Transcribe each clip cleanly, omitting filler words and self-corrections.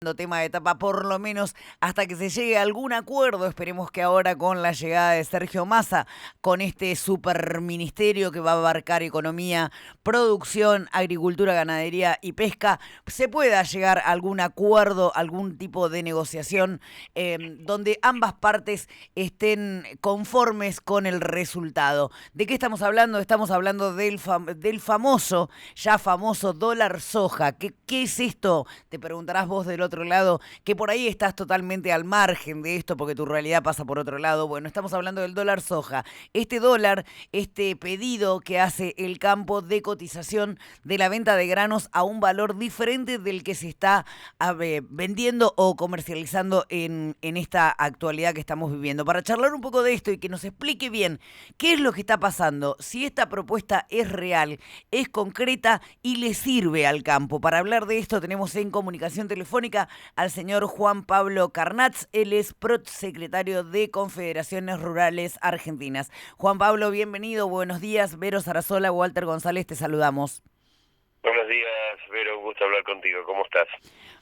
tema de etapa, por lo menos hasta que se llegue a algún acuerdo. Esperemos que ahora con la llegada de Sergio Massa, con este superministerio que va a abarcar economía, producción, agricultura, ganadería y pesca, se pueda llegar a algún acuerdo, algún tipo de negociación donde ambas partes estén conformes con el resultado. ¿De qué estamos hablando? Estamos hablando del famoso, ya famoso dólar soja. ¿Qué es esto? Te preguntarás vos del otro lado, que por ahí estás totalmente al margen de esto porque tu realidad pasa por otro lado. Bueno, estamos hablando del dólar soja. Este dólar, este pedido que hace el campo de cotización de la venta de granos a un valor diferente del que se está vendiendo o comercializando en esta actualidad que estamos viviendo. Para charlar un poco de esto y que nos explique bien qué es lo que está pasando, si esta propuesta es real, es concreta y le sirve al campo. Para hablar de esto tenemos en comunicación telefónica al señor Juan Pablo Carnats. Él es prosecretario de Confederaciones Rurales Argentinas. Juan Pablo, bienvenido, buenos días. Vero Sarasola, Walter González, te saludamos. Buenos días, Vero, un gusto hablar contigo. ¿Cómo estás?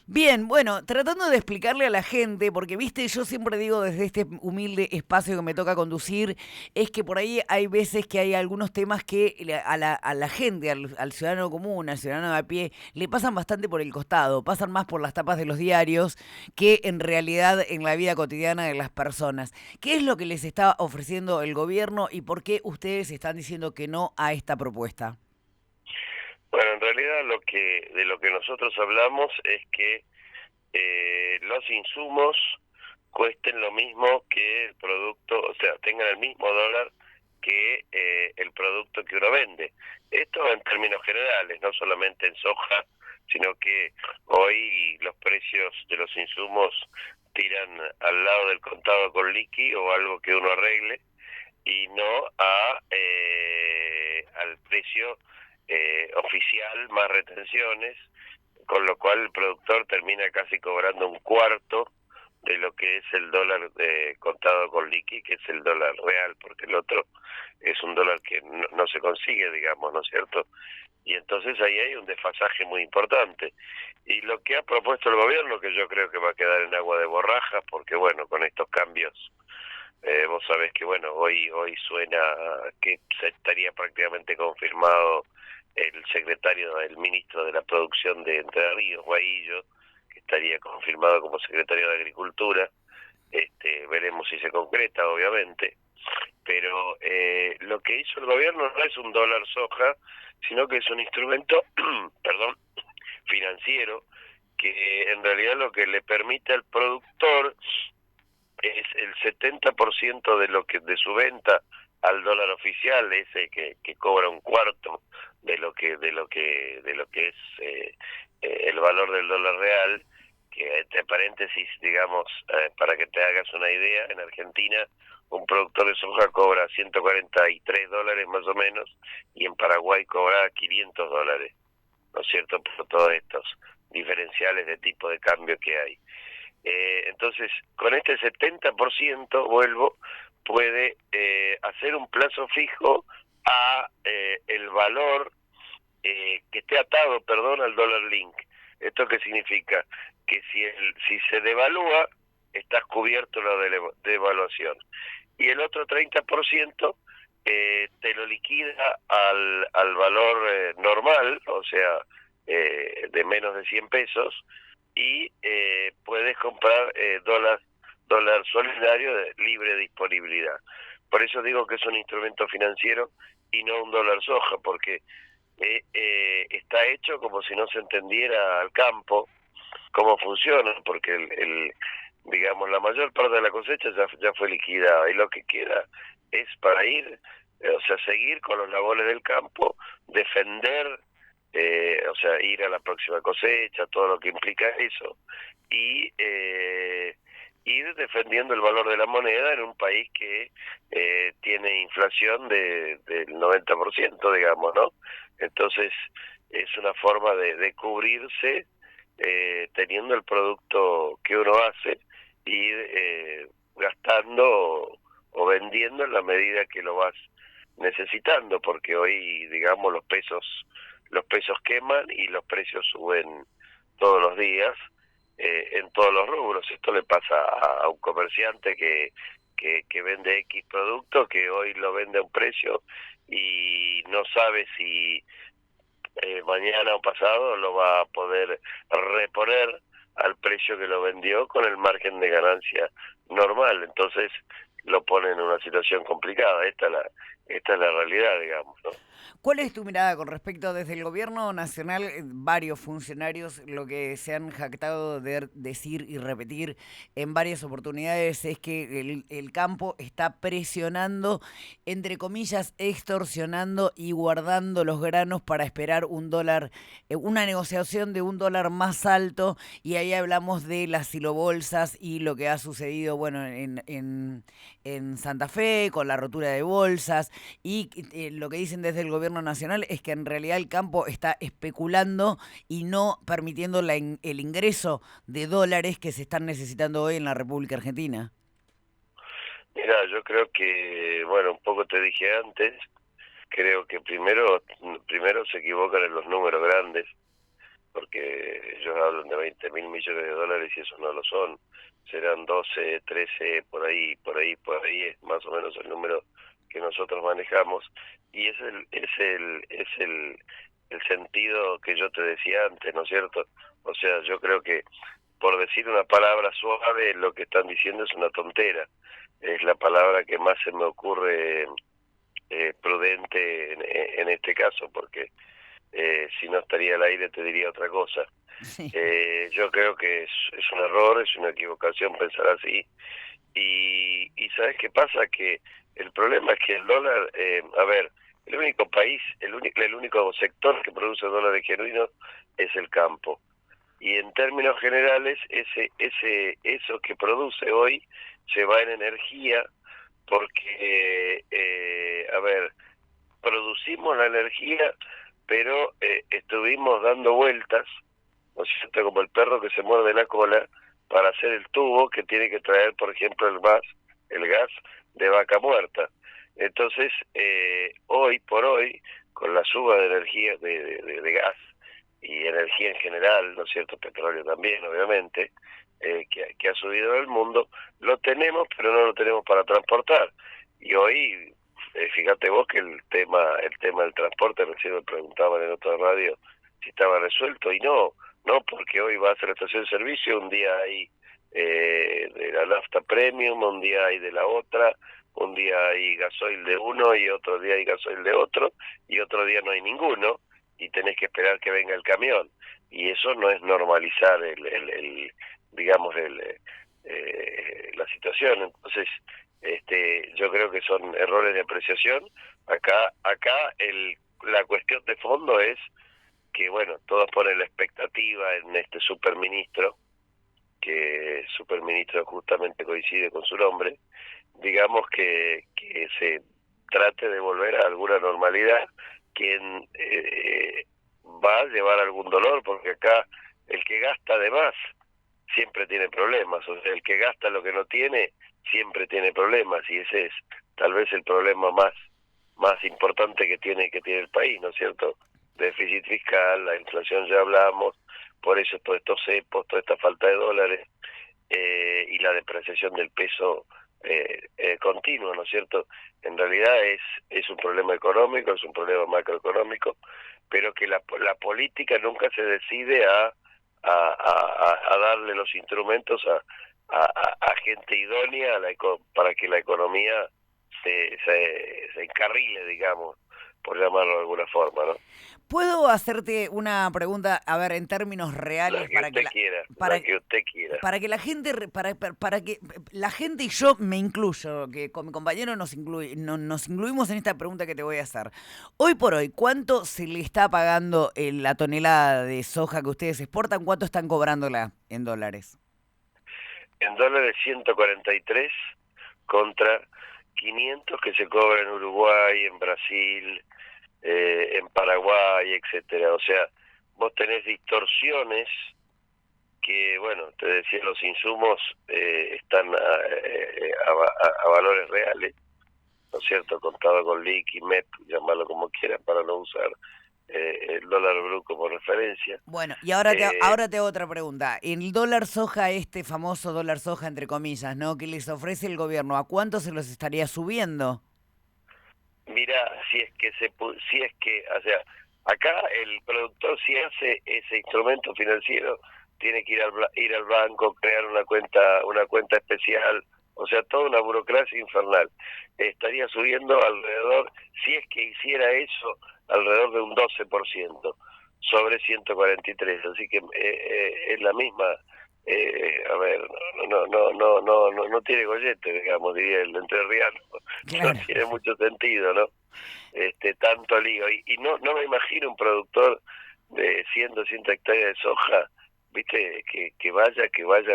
Bien, bueno, tratando de explicarle a la gente, porque viste, yo siempre digo desde este humilde espacio que me toca conducir, es que por ahí hay veces que hay algunos temas que a la gente, al ciudadano común, al ciudadano de a pie, le pasan bastante por el costado, pasan más por las tapas de los diarios que en realidad en la vida cotidiana de las personas. ¿Qué es lo que les está ofreciendo el gobierno y por qué ustedes están diciendo que no a esta propuesta? Bueno, en realidad de lo que nosotros hablamos es que los insumos cuesten lo mismo que el producto, o sea, tengan el mismo dólar que el producto que uno vende. Esto en términos generales, no solamente en soja, sino que hoy los precios de los insumos tiran al lado del contado con liqui o algo que uno arregle y no al precio oficial más retenciones, con lo cual el productor termina casi cobrando un cuarto de lo que es el dólar contado con liqui, que es el dólar real, porque el otro es un dólar que no se consigue, digamos, ¿no es cierto? Y entonces ahí hay un desfasaje muy importante. Y lo que ha propuesto el gobierno, que yo creo que va a quedar en agua de borrajas, porque bueno, con estos cambios vos sabés que bueno, hoy suena que se estaría prácticamente confirmado el ministro de la producción de Entre Ríos, Guaillo, que estaría confirmado como secretario de Agricultura. Veremos si se concreta, obviamente. Pero lo que hizo el gobierno no es un dólar soja, sino que es un instrumento, perdón, financiero, que en realidad lo que le permite al productor es el 70% de lo que de su venta al dólar oficial, ese que cobra un cuarto de lo que es el valor del dólar real, que entre paréntesis, digamos, para que te hagas una idea, en Argentina un productor de soja cobra $143 más o menos, y en Paraguay cobra $500, ¿no es cierto?, por todos estos diferenciales de tipo de cambio que hay. Entonces, con este 70%, vuelvo, puede hacer un plazo fijo a el valor que esté atado, perdón, al dólar link. ¿Esto qué significa? Que si se devalúa, estás cubierto la devaluación. Y el otro 30% te lo liquida al valor normal, o sea, de menos de 100 pesos, y puedes comprar dólar solidario de libre disponibilidad. Por eso digo que es un instrumento financiero y no un dólar soja, porque está hecho como si no se entendiera al campo cómo funciona, porque digamos, la mayor parte de la cosecha ya fue liquidada y lo que queda es para ir, o sea, seguir con los labores del campo, defender, o sea, ir a la próxima cosecha, todo lo que implica eso, y ir defendiendo el valor de la moneda en un país que tiene inflación del 90%, digamos, ¿no? Entonces, es una forma de cubrirse teniendo el producto que uno hace y gastando o vendiendo en la medida que lo vas necesitando, porque hoy, digamos, los pesos queman y los precios suben todos los días. en todos los rubros. Esto le pasa a un comerciante que vende X producto, que hoy lo vende a un precio y no sabe si mañana o pasado lo va a poder reponer al precio que lo vendió con el margen de ganancia normal. Entonces lo pone en una situación complicada. Esta es la realidad, digamos, ¿no? ¿Cuál es tu mirada con respecto desde el gobierno nacional? Varios funcionarios lo que se han jactado de decir y repetir en varias oportunidades es que el campo está presionando, entre comillas, extorsionando y guardando los granos para esperar un dólar, una negociación de un dólar más alto, y ahí hablamos de las silobolsas y lo que ha sucedido, bueno, en Santa Fe con la rotura de bolsas, y lo que dicen desde el gobierno nacional es que en realidad el campo está especulando y no permitiendo el ingreso de dólares que se están necesitando hoy en la República Argentina. Mira, yo creo que, bueno, un poco te dije antes, creo que primero se equivocan en los números grandes, porque ellos hablan de 20.000 millones de dólares y eso no lo son. Serán 12, 13, por ahí es más o menos el número que nosotros manejamos, y es el sentido que yo te decía antes, ¿no es cierto? O sea, yo creo que, por decir una palabra suave, lo que están diciendo es una tontera. Es la palabra que más se me ocurre prudente en este caso, porque si no estaría al aire te diría otra cosa. Sí. Yo creo que es un error, es una equivocación pensar así. Y ¿sabes qué pasa? Que el problema es que el dólar, a ver, el único país, el único sector que produce dólares genuinos es el campo. Y en términos generales, eso que produce hoy se va en energía, porque, a ver, producimos la energía, pero estuvimos dando vueltas, ¿no es cierto?, como el perro que se muerde la cola, para hacer el tubo que tiene que traer, por ejemplo, el gas de vaca muerta. Entonces, hoy por hoy, con la suba de energía, de gas y energía en general, ¿no es cierto?, petróleo también, obviamente, que ha subido en el mundo, lo tenemos, pero no lo tenemos para transportar. Y hoy, fíjate vos que el tema del transporte, recién me preguntaban en otra radio si estaba resuelto, y no, porque hoy vas a la estación de servicio, un día hay de la nafta premium, un día hay de la otra, un día hay gasoil de uno y otro día hay gasoil de otro, y otro día no hay ninguno, y tenés que esperar que venga el camión. Y eso no es normalizar digamos, la situación. Entonces, yo creo que son errores de apreciación. Acá la cuestión de fondo es que, bueno, todos ponen la expectativa en este superministro, que superministro justamente coincide con su nombre, digamos que se trate de volver a alguna normalidad, quien va a llevar algún dolor, porque acá el que gasta de más siempre tiene problemas, o sea, el que gasta lo que no tiene siempre tiene problemas, y ese es tal vez el problema más importante que tiene el país, ¿no es cierto? Déficit fiscal, la inflación ya hablamos, por eso todos estos cepos, toda esta falta de dólares, y la depreciación del peso continuo, ¿no es cierto? En realidad es un problema económico, es un problema macroeconómico, pero que la política nunca se decide a darle los instrumentos a gente idónea para que la economía se encarrile, digamos, por llamarlo de alguna forma, ¿no? ¿Puedo hacerte una pregunta, a ver, en términos reales, La que usted quiera, la que usted quiera. para que la gente, para que la gente, y yo me incluyo, que con mi compañero nos incluimos en esta pregunta que te voy a hacer? Hoy por hoy, ¿cuánto se le está pagando la tonelada de soja que ustedes exportan? ¿Cuánto están cobrándola en dólares? En dólares 143 contra 500 que se cobra en Uruguay, en Brasil, en Paraguay, etcétera. O sea, vos tenés distorsiones que, bueno, te decía, los insumos están a valores reales, ¿no es cierto? Contado con liqui, MEP, llamarlo como quieran para no usar el dólar blue como referencia. Bueno, y Eh, ahora te hago otra pregunta. El dólar soja, este famoso dólar soja, entre comillas, ¿no? Que les ofrece el gobierno, ¿a cuánto se los estaría subiendo? Mira, si es que, o sea, acá el productor si hace ese instrumento financiero tiene que ir al banco, crear una cuenta especial, o sea, toda una burocracia infernal. Estaría subiendo alrededor, si es que hiciera eso, alrededor de un 12% sobre 143, así que es la misma. A ver, no tiene gollete, digamos, diría el entrerriano. No Claro. tiene mucho sentido, ¿no? Tanto lío. Y no me imagino un productor de 100, 200 hectáreas de soja, viste, que vaya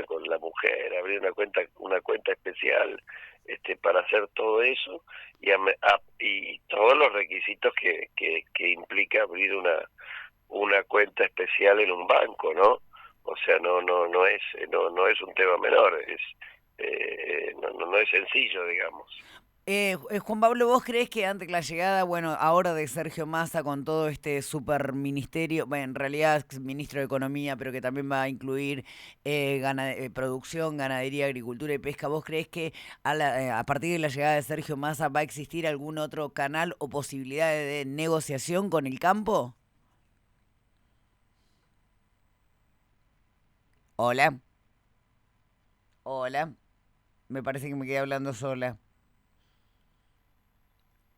con la mujer, abrir una cuenta especial, para hacer todo eso y todos los requisitos que implica abrir una cuenta especial en un banco, ¿no? O sea, no es un tema menor, no es sencillo, digamos. Juan Pablo, ¿vos creés que ante la llegada, bueno, ahora de Sergio Massa con todo este superministerio, bueno, en realidad es ministro de Economía, pero que también va a incluir producción, ganadería, agricultura y pesca, ¿vos creés que a partir de la llegada de Sergio Massa va a existir algún otro canal o posibilidad de negociación con el campo? Hola, hola, me parece que me quedé hablando sola.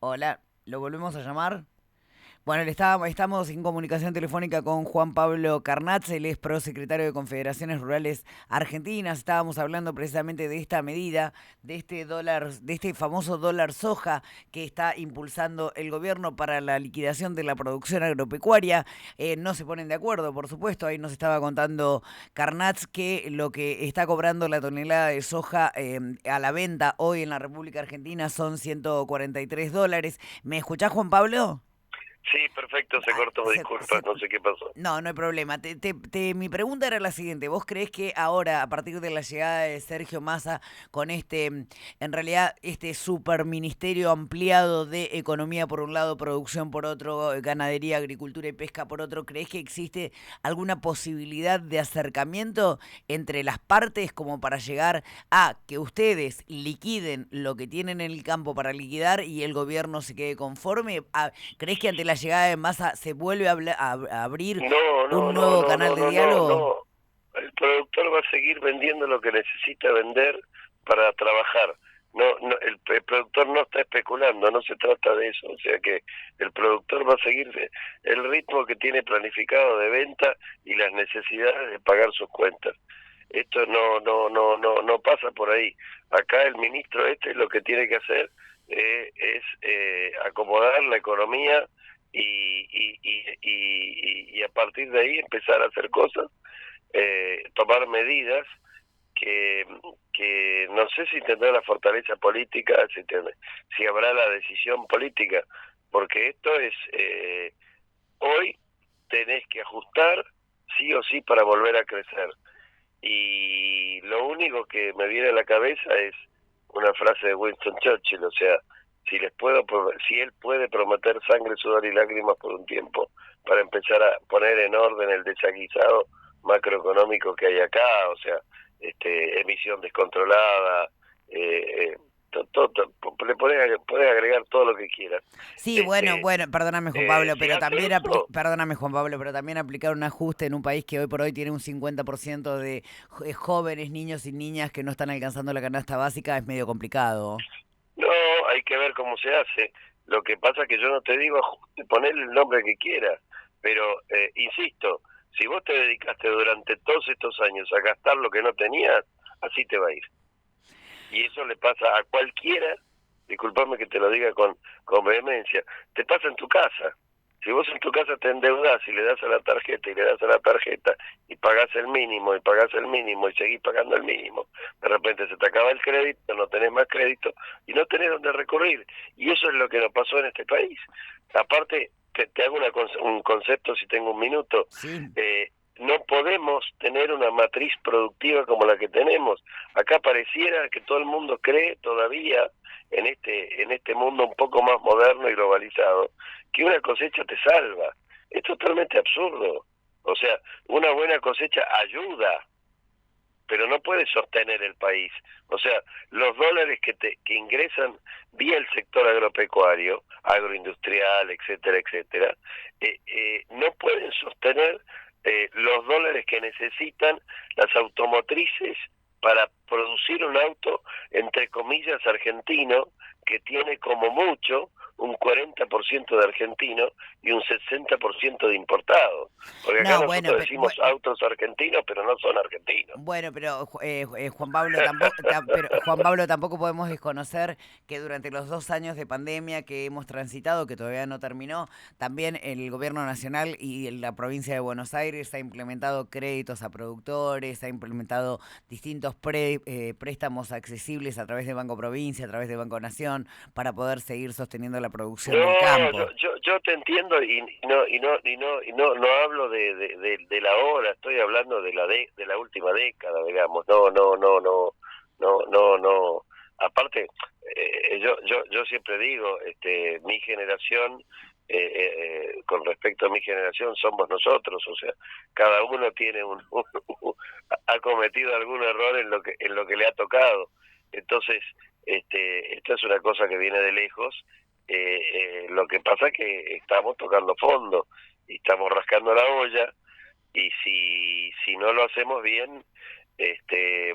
Hola, ¿lo volvemos a llamar? Bueno, estamos en comunicación telefónica con Juan Pablo Carnatz, él es prosecretario de Confederaciones Rurales Argentinas. Estábamos hablando precisamente de esta medida, de este dólar, de este famoso dólar soja que está impulsando el gobierno para la liquidación de la producción agropecuaria. No se ponen de acuerdo, por supuesto. Ahí nos estaba contando Carnatz que lo que está cobrando la tonelada de soja a la venta hoy en la República Argentina son $143. ¿Me escuchás, Juan Pablo? Sí, perfecto, se Ah, cortó, disculpa, no sé qué pasó. no, no hay problema. Mi pregunta era la siguiente. ¿Vos creés que ahora, a partir de la llegada de Sergio Massa, con en realidad, este superministerio ampliado de economía por un lado, producción por otro, ganadería, agricultura y pesca por otro, creés que existe alguna posibilidad de acercamiento entre las partes como para llegar a que ustedes liquiden lo que tienen en el campo para liquidar y el gobierno se quede conforme? ¿Creés que ante la llegada de Massa se vuelve a abrir un nuevo canal de diálogo? No. El productor va a seguir vendiendo lo que necesita vender para trabajar. El productor no está especulando, no se trata de eso. O sea que el productor va a seguir el ritmo que tiene planificado de venta y las necesidades de pagar sus cuentas. Esto no pasa por ahí. Acá el ministro lo que tiene que hacer es acomodar la economía y a partir de ahí empezar a hacer cosas, tomar medidas que, que no sé si tendrá la fortaleza política, si habrá la decisión política, porque esto es, hoy tenés que ajustar sí o sí para volver a crecer. Y lo único que me viene a la cabeza es una frase de Winston Churchill, o sea, si él puede prometer sangre, sudor y lágrimas por un tiempo para empezar a poner en orden el desaguisado macroeconómico que hay acá, o sea, emisión descontrolada, le podés agregar todo lo que quieras. Sí, Este, bueno, perdóname Juan Pablo, si pero hace también eso, perdóname Juan Pablo, pero también aplicar un ajuste en un país que hoy por hoy tiene un 50% de jóvenes, niños y niñas que no están alcanzando la canasta básica es medio complicado. no, hay que ver cómo se hace. Lo que pasa es que yo no te digo ajuste, ponerle el nombre que quieras, pero insisto, si vos te dedicaste durante todos estos años a gastar lo que no tenías, así te va a ir. Y eso le pasa a cualquiera, disculpame que te lo diga con vehemencia, te pasa en tu casa. Si vos en tu casa te endeudás y le das a la tarjeta y le das a la tarjeta y pagás el mínimo y pagás el mínimo y seguís pagando el mínimo, de repente se te acaba el crédito, no tenés más crédito y no tenés dónde recurrir. Y eso es lo que nos pasó en este país. Aparte, te hago un concepto si tengo un minuto. Sí. No podemos tener una matriz productiva como la que tenemos. Acá pareciera que todo el mundo cree todavía en este mundo un poco más moderno y globalizado que una cosecha te salva. Es totalmente absurdo. O sea, una buena cosecha ayuda, pero no puede sostener el país. O sea, los dólares que ingresan vía el sector agropecuario, agroindustrial, etcétera, etcétera, no pueden sostener los dólares que necesitan las automotrices para producir un auto, entre comillas, argentino, que tiene como mucho un 40% de argentino y un 60% de importado. Porque acá No, bueno, nosotros decimos autos argentinos, pero no son argentinos. bueno, pero Juan Pablo tampoco, pero Juan Pablo tampoco podemos desconocer que durante los 2 años de pandemia que hemos transitado, que todavía no terminó, también el gobierno nacional y la provincia de Buenos Aires ha implementado créditos a productores, ha implementado distintos préstamos accesibles a través de Banco Provincia, a través de Banco Nación, para poder seguir sosteniendo la producción del No, campo. yo te entiendo y no hablo de la hora, estoy hablando de la última década, digamos. No. Aparte, yo siempre digo, mi generación, con respecto a mi generación, somos nosotros. O sea, cada uno tiene ha cometido algún error en lo que le ha tocado. Entonces, esto es una cosa que viene de lejos. Lo que pasa es que estamos tocando fondo y estamos rascando la olla, y si no lo hacemos bien,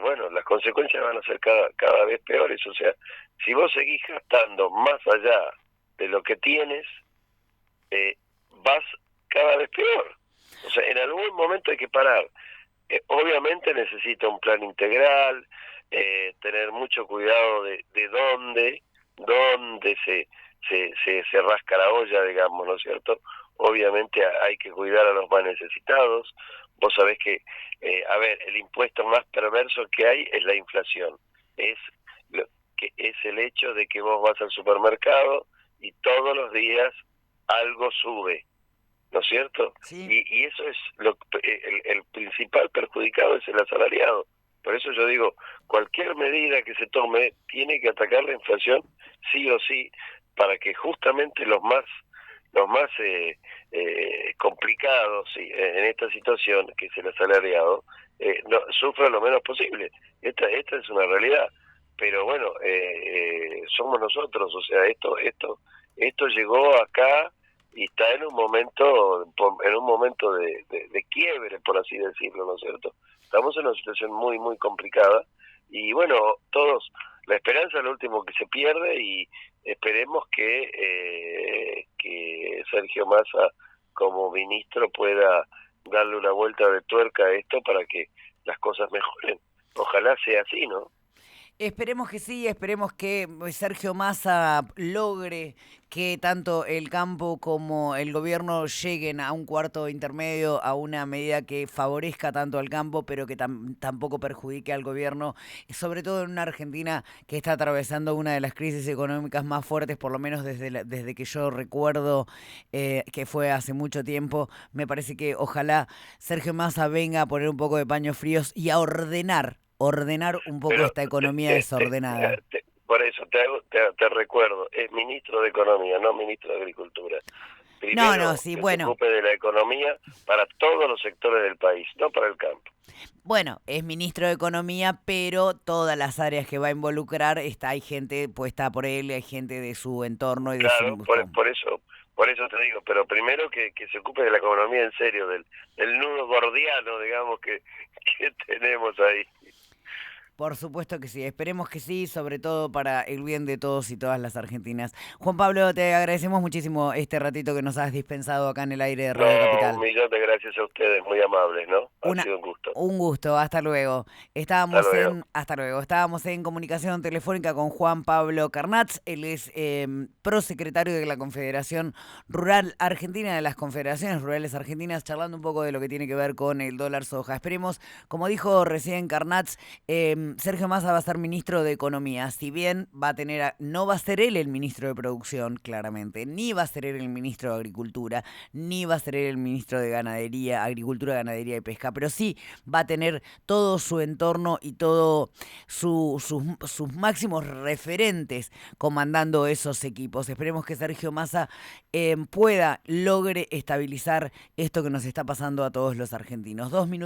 bueno, las consecuencias van a ser cada vez peores. O sea, si vos seguís gastando más allá de lo que tienes, vas cada vez peor. O sea, en algún momento hay que parar. Obviamente necesita un plan integral, tener mucho cuidado de dónde se rasca la olla, digamos, ¿no es cierto? Obviamente hay que cuidar a los más necesitados. Vos sabés que, a ver, el impuesto más perverso que hay es la inflación. Es el hecho de que vos vas al supermercado y todos los días algo sube, ¿no es cierto? Sí. Y eso es el principal perjudicado, es el asalariado. Por eso yo digo, cualquier medida que se tome tiene que atacar la inflación sí o sí, para que justamente los más complicados, ¿sí?, en esta situación, que es el asalariado, no sufra lo menos posible. Esta es una realidad. Pero bueno, somos nosotros. O sea, esto llegó acá y está en un momento de quiebre, por así decirlo, ¿no es cierto? Estamos en una situación muy, muy complicada, y bueno, la esperanza es lo último que se pierde, y esperemos que Sergio Massa, como ministro, pueda darle una vuelta de tuerca a esto para que las cosas mejoren. Ojalá sea así, ¿no? Esperemos que sí, esperemos que Sergio Massa logre que tanto el campo como el gobierno lleguen a un cuarto intermedio, a una medida que favorezca tanto al campo, pero que tampoco perjudique al gobierno, sobre todo en una Argentina que está atravesando una de las crisis económicas más fuertes, por lo menos desde que yo recuerdo, que fue hace mucho tiempo. Me parece que ojalá Sergio Massa venga a poner un poco de paños fríos y a ordenar un poco Pero esta economía desordenada. por eso te recuerdo, es ministro de Economía, no ministro de Agricultura. Primero, No, sí, que se bueno. ocupe de la economía para todos los sectores del país, no para el campo. Bueno, es ministro de Economía, pero todas las áreas que va a involucrar, hay gente puesta por él, hay gente de su entorno y de Claro, su... por eso te digo, pero primero que se ocupe de la economía en serio, del nudo gordiano, digamos, que tenemos ahí. Por supuesto que sí, esperemos que sí, sobre todo para el bien de todos y todas las argentinas. Juan Pablo, te agradecemos muchísimo este ratito que nos has dispensado acá en el aire de Radio No, un Capital. millón de gracias a ustedes, muy amables, ¿no? Ha sido un gusto. Un gusto, hasta luego. Hasta luego. Estábamos en comunicación telefónica con Juan Pablo Carnats. Él es prosecretario de la Confederación Rural Argentina, de las Confederaciones Rurales Argentinas, charlando un poco de lo que tiene que ver con el dólar soja. Esperemos, como dijo recién Carnats, Sergio Massa va a ser ministro de Economía, si bien va a tener, no va a ser él el ministro de Producción, claramente, ni va a ser él el ministro de Agricultura, ni va a ser él el ministro de Ganadería, Agricultura, Ganadería y Pesca, pero sí va a tener todo su entorno y todo sus máximos referentes comandando esos equipos. Esperemos que Sergio Massa logre estabilizar esto que nos está pasando a todos los argentinos. 2 minutos.